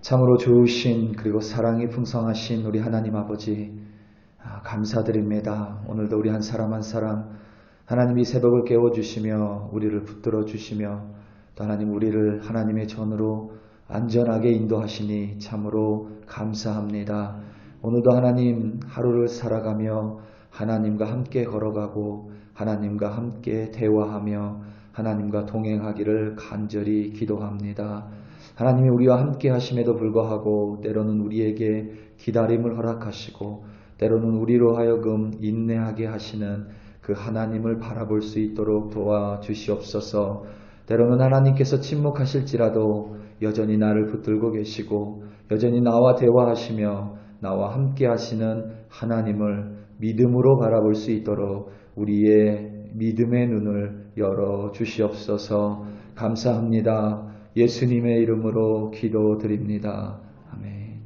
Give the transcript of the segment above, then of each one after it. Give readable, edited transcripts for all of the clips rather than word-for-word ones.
참으로 좋으신 그리고 사랑이 풍성하신 우리 하나님 아버지 감사드립니다. 오늘도 우리 한 사람 한 사람 하나님이 새벽을 깨워주시며 우리를 붙들어 주시며 또 하나님 우리를 하나님의 전으로 안전하게 인도하시니 참으로 감사합니다. 오늘도 하나님 하루를 살아가며 하나님과 함께 걸어가고 하나님과 함께 대화하며 하나님과 동행하기를 간절히 기도합니다. 하나님이 우리와 함께 하심에도 불구하고 때로는 우리에게 기다림을 허락하시고 때로는 우리로 하여금 인내하게 하시는 그 하나님을 바라볼 수 있도록 도와주시옵소서. 때로는 하나님께서 침묵하실지라도 여전히 나를 붙들고 계시고 여전히 나와 대화하시며 나와 함께 하시는 하나님을 믿음으로 바라볼 수 있도록 우리의 믿음의 눈을 열어 주시옵소서. 감사합니다. 예수님의 이름으로 기도드립니다. 아멘.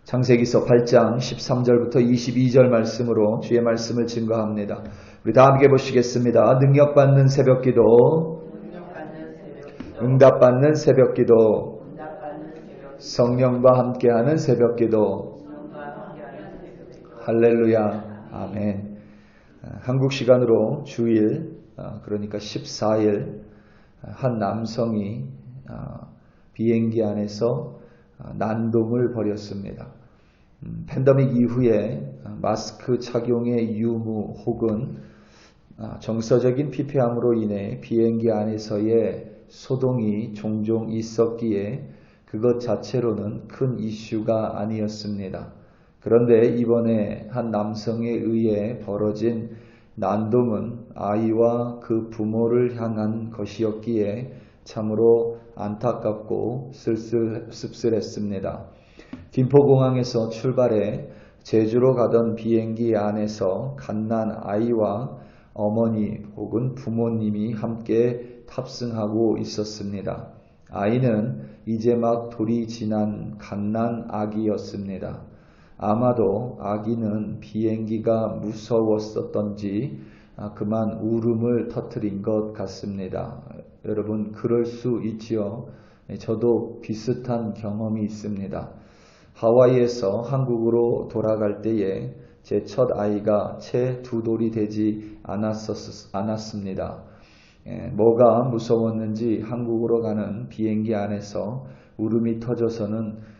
창세기서 8장 13절부터 22절 말씀으로 주의 말씀을 증거합니다. 우리 다 함께 보시겠습니다. 능력받는 새벽기도, 응답받는 새벽기도, 성령과 함께하는 새벽기도. 할렐루야. 아멘. 한국 시간으로 주일 그러니까 14일 한 남성이 비행기 안에서 난동을 벌였습니다. 팬데믹 이후에 마스크 착용의 유무 혹은 정서적인 피폐함으로 인해 비행기 안에서의 소동이 종종 있었기에 그것 자체로는 큰 이슈가 아니었습니다. 그런데 이번에 한 남성에 의해 벌어진 난동은 아이와 그 부모를 향한 것이었기에 참으로 안타깝고 씁쓸했습니다. 김포공항에서 출발해 제주로 가던 비행기 안에서 갓난 아이와 어머니 혹은 부모님이 함께 탑승하고 있었습니다. 아이는 이제 막 돌이 지난 갓난 아기였습니다. 아마도 아기는 비행기가 무서웠었던지 그만 울음을 터뜨린 것 같습니다. 여러분 그럴 수 있지요. 저도 비슷한 경험이 있습니다. 하와이에서 한국으로 돌아갈 때에 제 첫 아이가 채 2돌이 되지 않았습니다. 뭐가 무서웠는지 한국으로 가는 비행기 안에서 울음이 터져서는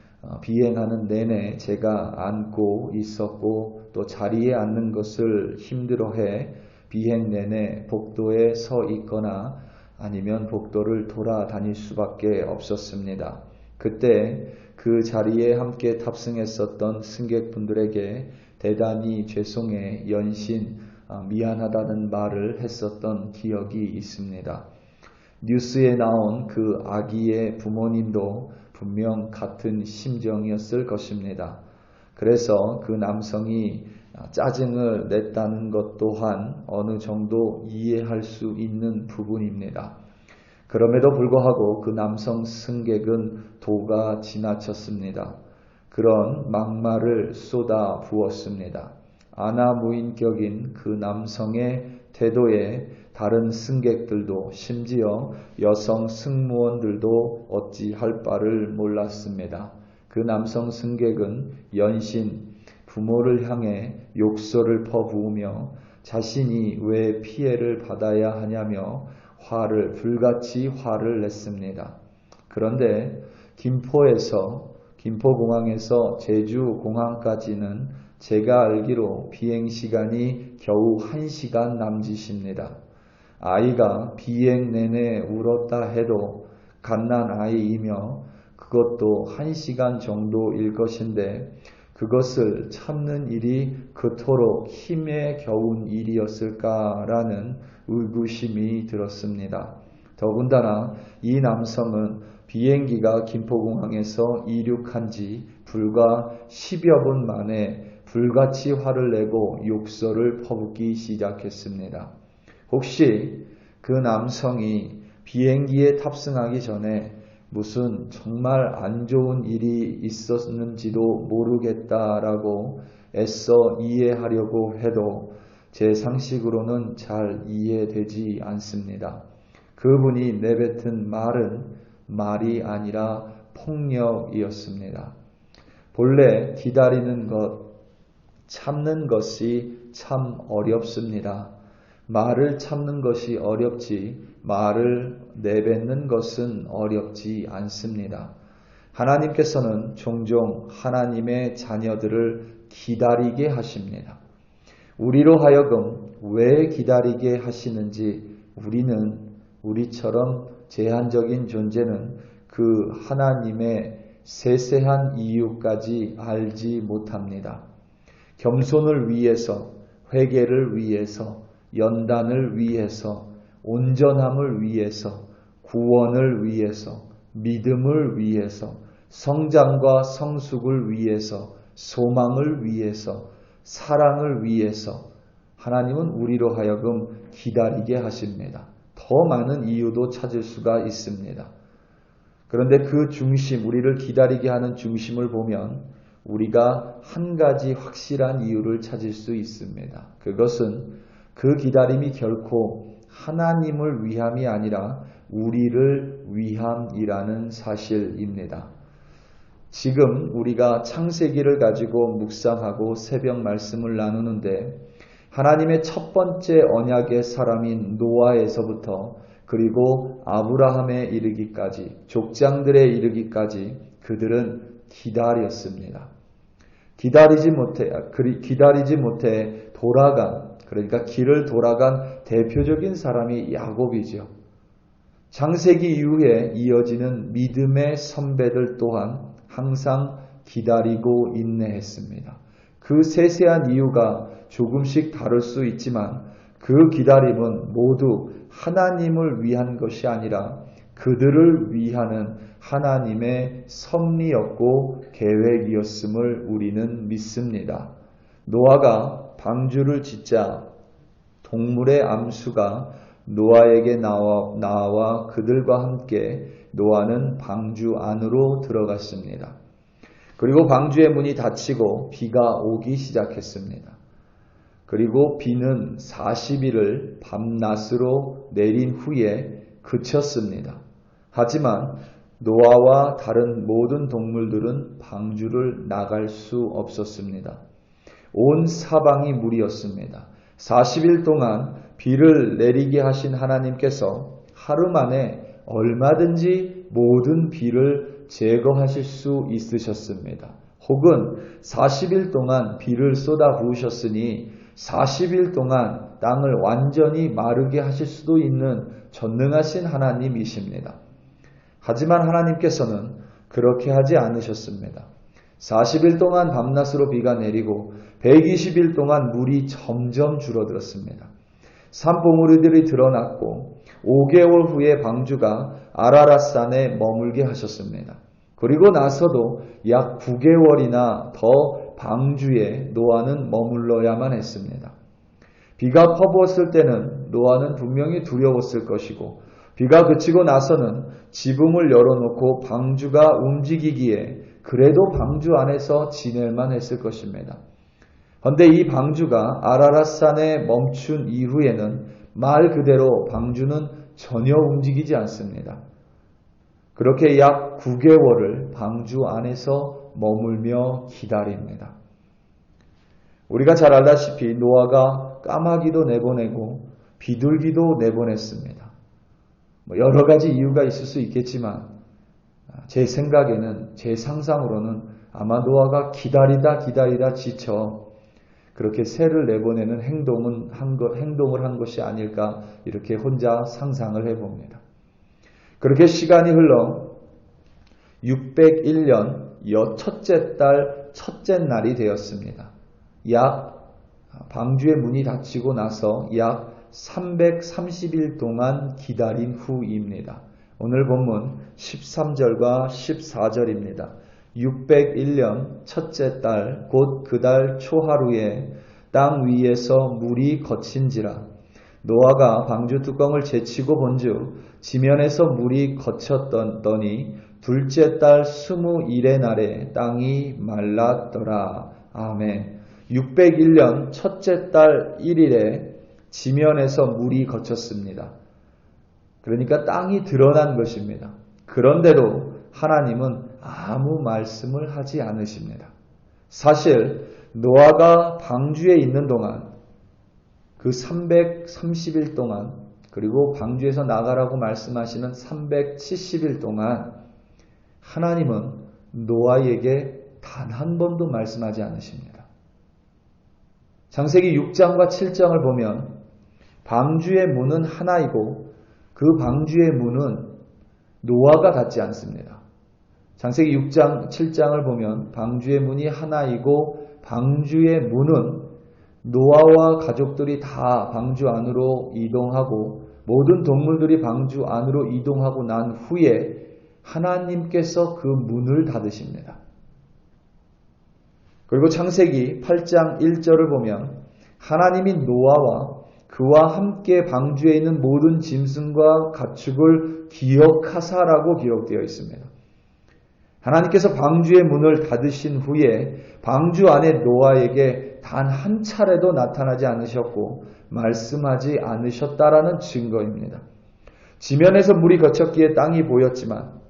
비행하는 내내 제가 안고 있었고 또 자리에 앉는 것을 힘들어해 비행 내내 복도에 서 있거나 아니면 복도를 돌아다닐 수밖에 없었습니다. 그때 그 자리에 함께 탑승했었던 승객분들에게 대단히 죄송해 연신 미안하다는 말을 했었던 기억이 있습니다. 뉴스에 나온 그 아기의 부모님도 분명 같은 심정이었을 것입니다. 그래서 그 남성이 짜증을 냈다는 것 또한 어느 정도 이해할 수 있는 부분입니다. 그럼에도 불구하고 그 남성 승객은 도가 지나쳤습니다. 그런 막말을 쏟아 부었습니다. 아나무인격인 그 남성의 태도에 다른 승객들도 심지어 여성 승무원들도 어찌할 바를 몰랐습니다. 그 남성 승객은 연신 부모를 향해 욕설을 퍼부으며 자신이 왜 피해를 받아야 하냐며 불같이 화를 냈습니다. 그런데 김포공항에서 제주공항까지는 제가 알기로 비행시간이 겨우 1시간 남짓입니다. 아이가 비행 내내 울었다 해도 갓난 아이이며 그것도 1시간 정도일 것인데 그것을 참는 일이 그토록 힘에 겨운 일이었을까라는 의구심이 들었습니다. 더군다나 이 남성은 비행기가 김포공항에서 이륙한 지 불과 10여 분 만에 불같이 화를 내고 욕설을 퍼붓기 시작했습니다. 혹시 그 남성이 비행기에 탑승하기 전에 무슨 정말 안 좋은 일이 있었는지도 모르겠다라고 애써 이해하려고 해도 제 상식으로는 잘 이해되지 않습니다. 그분이 내뱉은 말은 말이 아니라 폭력이었습니다. 본래 기다리는 것, 참는 것이 참 어렵습니다. 말을 참는 것이 어렵지 말을 내뱉는 것은 어렵지 않습니다. 하나님께서는 종종 하나님의 자녀들을 기다리게 하십니다. 우리로 하여금 왜 기다리게 하시는지 우리처럼 제한적인 존재는 그 하나님의 세세한 이유까지 알지 못합니다. 겸손을 위해서, 회개를 위해서, 연단을 위해서, 온전함을 위해서, 구원을 위해서, 믿음을 위해서, 성장과 성숙을 위해서, 소망을 위해서, 사랑을 위해서 하나님은 우리로 하여금 기다리게 하십니다. 더 많은 이유도 찾을 수가 있습니다. 그런데 그 중심, 우리를 기다리게 하는 중심을 보면 우리가 한 가지 확실한 이유를 찾을 수 있습니다. 그것은 그 기다림이 결코 하나님을 위함이 아니라 우리를 위함이라는 사실입니다. 지금 우리가 창세기를 가지고 묵상하고 새벽 말씀을 나누는데 하나님의 첫 번째 언약의 사람인 노아에서부터 그리고 아브라함에 이르기까지, 족장들에 이르기까지 그들은 기다렸습니다. 기다리지 못해 돌아간, 그러니까 길을 돌아간 대표적인 사람이 야곱이죠. 창세기 이후에 이어지는 믿음의 선배들 또한 항상 기다리고 인내했습니다. 그 세세한 이유가 조금씩 다를 수 있지만 그 기다림은 모두 하나님을 위한 것이 아니라 그들을 위하는 하나님의 섭리였고 계획이었음을 우리는 믿습니다. 노아가 방주를 짓자 동물의 암수가 노아에게 나와 그들과 함께 노아는 방주 안으로 들어갔습니다. 그리고 방주의 문이 닫히고 비가 오기 시작했습니다. 그리고 비는 40일을 밤낮으로 내린 후에 그쳤습니다. 하지만 노아와 다른 모든 동물들은 방주를 나갈 수 없었습니다. 온 사방이 물이었습니다. 40일 동안 비를 내리게 하신 하나님께서 하루 만에 얼마든지 모든 비를 제거하실 수 있으셨습니다. 혹은 40일 동안 비를 쏟아 부으셨으니 40일 동안 땅을 완전히 마르게 하실 수도 있는 전능하신 하나님이십니다. 하지만 하나님께서는 그렇게 하지 않으셨습니다. 40일 동안 밤낮으로 비가 내리고 120일 동안 물이 점점 줄어들었습니다. 산봉우리들이 드러났고 5개월 후에 방주가 아라랏산에 머물게 하셨습니다. 그리고 나서도 약 9개월이나 더 방주에 노아는 머물러야만 했습니다. 비가 퍼부었을 때는 노아는 분명히 두려웠을 것이고 비가 그치고 나서는 지붕을 열어놓고 방주가 움직이기에 그래도 방주 안에서 지낼만 했을 것입니다. 그런데 이 방주가 아라랏산에 멈춘 이후에는 말 그대로 방주는 전혀 움직이지 않습니다. 그렇게 약 9개월을 방주 안에서 머물며 기다립니다. 우리가 잘 알다시피 노아가 까마귀도 내보내고 비둘기도 내보냈습니다. 여러 가지 이유가 있을 수 있겠지만 제 생각에는, 제 상상으로는 아마 노아가 기다리다 지쳐 그렇게 새를 내보내는 행동을 한 것이 아닐까 이렇게 혼자 상상을 해봅니다. 그렇게 시간이 흘러 601년 첫째 달 첫째 날이 되었습니다. 방주의 문이 닫히고 나서 약 330일 동안 기다린 후입니다. 오늘 본문 13절과 14절입니다. 601년 첫째 달 곧 그 달 초하루에 땅 위에서 물이 거친지라 노아가 방주 뚜껑을 제치고 본즉 지면에서 물이 거쳤더니 둘째 달 21의 날에 땅이 말랐더라. 아멘. 601년 첫째 달 1일에 지면에서 물이 거쳤습니다. 그러니까 땅이 드러난 것입니다. 그런데도 하나님은 아무 말씀을 하지 않으십니다. 사실 노아가 방주에 있는 동안 그 330일 동안 그리고 방주에서 나가라고 말씀하시는 370일 동안 하나님은 노아에게 단 한 번도 말씀하지 않으십니다. 창세기 6장과 7장을 보면 방주의 문은 하나이고 그 방주의 문은 노아가 닫지 않습니다. 창세기 6장, 7장을 보면 방주의 문이 하나이고 방주의 문은 노아와 가족들이 다 방주 안으로 이동하고 모든 동물들이 방주 안으로 이동하고 난 후에 하나님께서 그 문을 닫으십니다. 그리고 창세기 8장 1절을 보면 하나님이 노아와 그와 함께 방주에 있는 모든 짐승과 가축을 기억하사라고 기록되어 있습니다. 하나님께서 방주의 문을 닫으신 후에 방주 안에 노아에게 단 한 차례도 나타나지 않으셨고 말씀하지 않으셨다라는 증거입니다. 지면에서 물이 거쳤기에 땅이 보였지만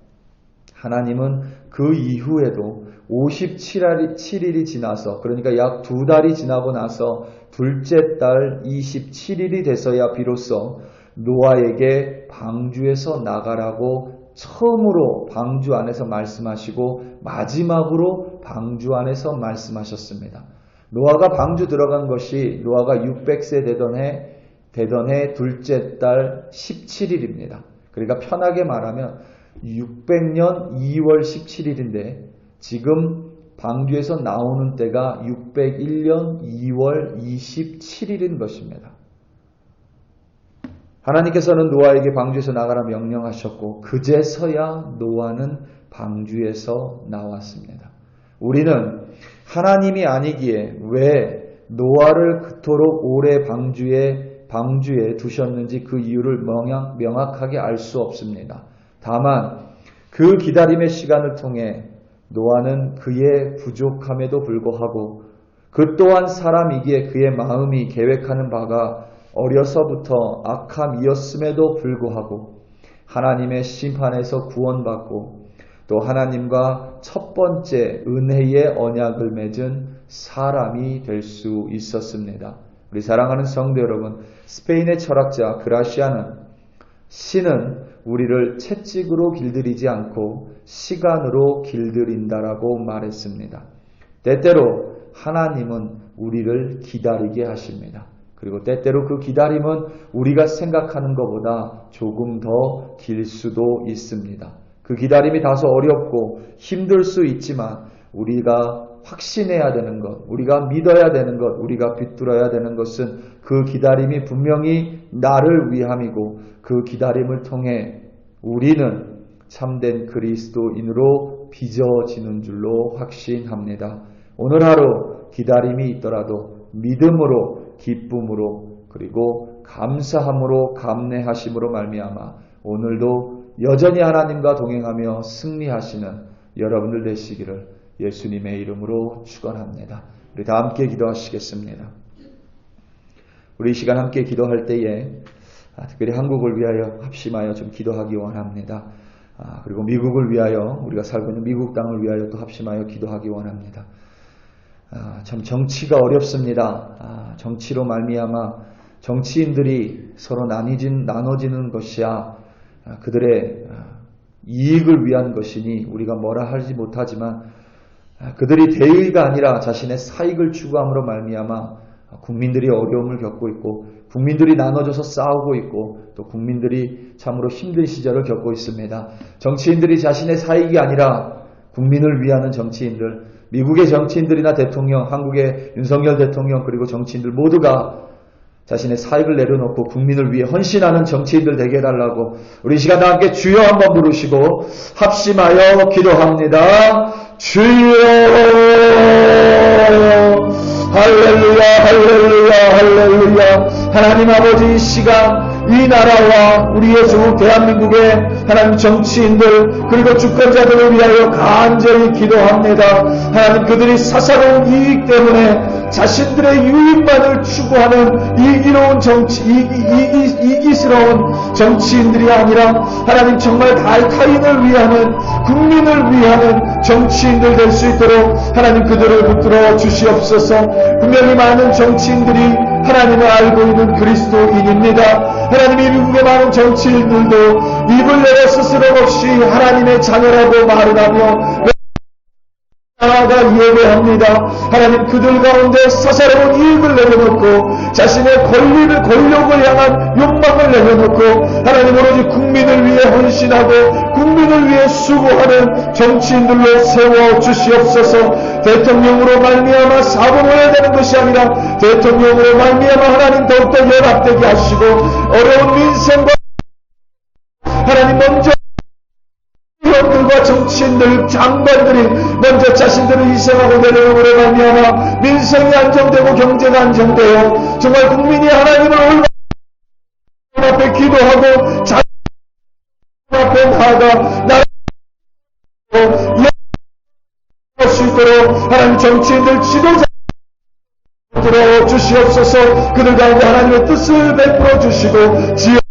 하나님은 그 이후에도 57일이 지나서 그러니까 약 2달이 지나고 나서 둘째 달 27일이 돼서야 비로소 노아에게 방주에서 나가라고 처음으로 방주 안에서 말씀하시고 마지막으로 방주 안에서 말씀하셨습니다. 노아가 방주 들어간 것이 노아가 600세 되던 해 둘째 달 17일입니다. 그러니까 편하게 말하면 600년 2월 17일인데 지금 방주에서 나오는 때가 601년 2월 27일인 것입니다. 하나님께서는 노아에게 방주에서 나가라 명령하셨고 그제서야 노아는 방주에서 나왔습니다. 우리는 하나님이 아니기에 왜 노아를 그토록 오래 방주에 두셨는지 그 이유를 명확하게 알 수 없습니다. 다만 그 기다림의 시간을 통해 노아는 그의 부족함에도 불구하고 그 또한 사람이기에 그의 마음이 계획하는 바가 어려서부터 악함이었음에도 불구하고 하나님의 심판에서 구원받고 또 하나님과 첫 번째 은혜의 언약을 맺은 사람이 될 수 있었습니다. 우리 사랑하는 성도 여러분, 스페인의 철학자 그라시아는 신은 우리를 채찍으로 길들이지 않고 시간으로 길들인다라고 말했습니다. 때때로 하나님은 우리를 기다리게 하십니다. 그리고 때때로 그 기다림은 우리가 생각하는 것보다 조금 더 길 수도 있습니다. 그 기다림이 다소 어렵고 힘들 수 있지만 우리가 확신해야 되는 것, 우리가 믿어야 되는 것, 우리가 붙들어야 되는 것은 그 기다림이 분명히 나를 위함이고 그 기다림을 통해 우리는 참된 그리스도인으로 빚어지는 줄로 확신합니다. 오늘 하루 기다림이 있더라도 믿음으로, 기쁨으로, 그리고 감사함으로, 감내하심으로 말미암아 오늘도 여전히 하나님과 동행하며 승리하시는 여러분들 되시기를 예수님의 이름으로 축원합니다. 우리 다 함께 기도하시겠습니다. 우리 이 시간 함께 기도할 때에 특별히 한국을 위하여 합심하여 좀 기도하기 원합니다. 그리고 미국을 위하여 우리가 살고 있는 미국 땅을 위하여 또 합심하여 기도하기 원합니다. 참 정치가 어렵습니다. 정치로 말미암아 정치인들이 서로 나눠지는 것이야 그들의 이익을 위한 것이니 우리가 뭐라 하지 못하지만 그들이 대의가 아니라 자신의 사익을 추구함으로 말미암아 국민들이 어려움을 겪고 있고 국민들이 나눠져서 싸우고 있고 또 국민들이 참으로 힘든 시절을 겪고 있습니다. 정치인들이 자신의 사익이 아니라 국민을 위하는 정치인들, 미국의 정치인들이나 대통령, 한국의 윤석열 대통령 그리고 정치인들 모두가 자신의 사익을 내려놓고 국민을 위해 헌신하는 정치인들 되게 해달라고 우리 이 시간 다 함께 주여 한번 부르시고 합심하여 기도합니다. 주여 할렐루야 할렐루야 할렐루야. 하나님 아버지 이 시간 이 나라와 우리의 주 대한민국의 하나님 정치인들 그리고 주권자들을 위하여 간절히 기도합니다. 하나님 그들이 사사로운 이익 때문에 자신들의 유익만을 추구하는 이기로운 정치, 이기스러운 정치인들이 아니라 하나님 정말 타인을 위하는, 국민을 위하는 정치인들 될 수 있도록 하나님 그들을 붙들어 주시옵소서. 분명히 많은 정치인들이 하나님을 알고 있는 그리스도인입니다. 하나님이 미국의 많은 정치인들도 입을 내어 스스럼 없이 하나님의 자녀라고 말을 하며 나아가 예배합니다. 하나님 그들 가운데 사사로운 이익을 내려놓고 자신의 권력을 향한 욕망을 내려놓고 하나님 오로지 국민을 위해 헌신하고 국민을 위해 수고하는 정치인들로 세워주시옵소서. 대통령으로 말미암아 사범해야 되는 것이 아니라 대통령으로 말미암아 하나님 더욱더 연합되게 하시고 어려운 민생과 하나님 먼저 의원들과 정치인들, 장관들이 먼저 자신들을 희생하고 내려오므로 말미암아 민생이 안정되고 경제가 안정되어 정말 국민이 하나님을 올바른 앞에 기도하고 자신 앞에 나아가 나를 수 있도록 하나님 정치인들 지도자 들어 주시옵소서. 그들 가운데 하나님의 뜻을 베풀어 주시고 지역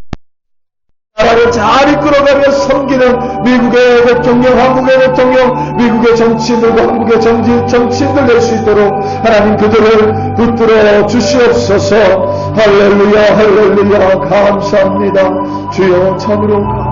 나라를 잘 이끌어가며 섬기는 미국의 대통령, 한국의 대통령, 미국의 정치인들과 한국의 정치인들 될 수 있도록 하나님 그들을 붙들어 주시옵소서. 할렐루야, 할렐루야. 감사합니다. 주여 참으로 감사합니다.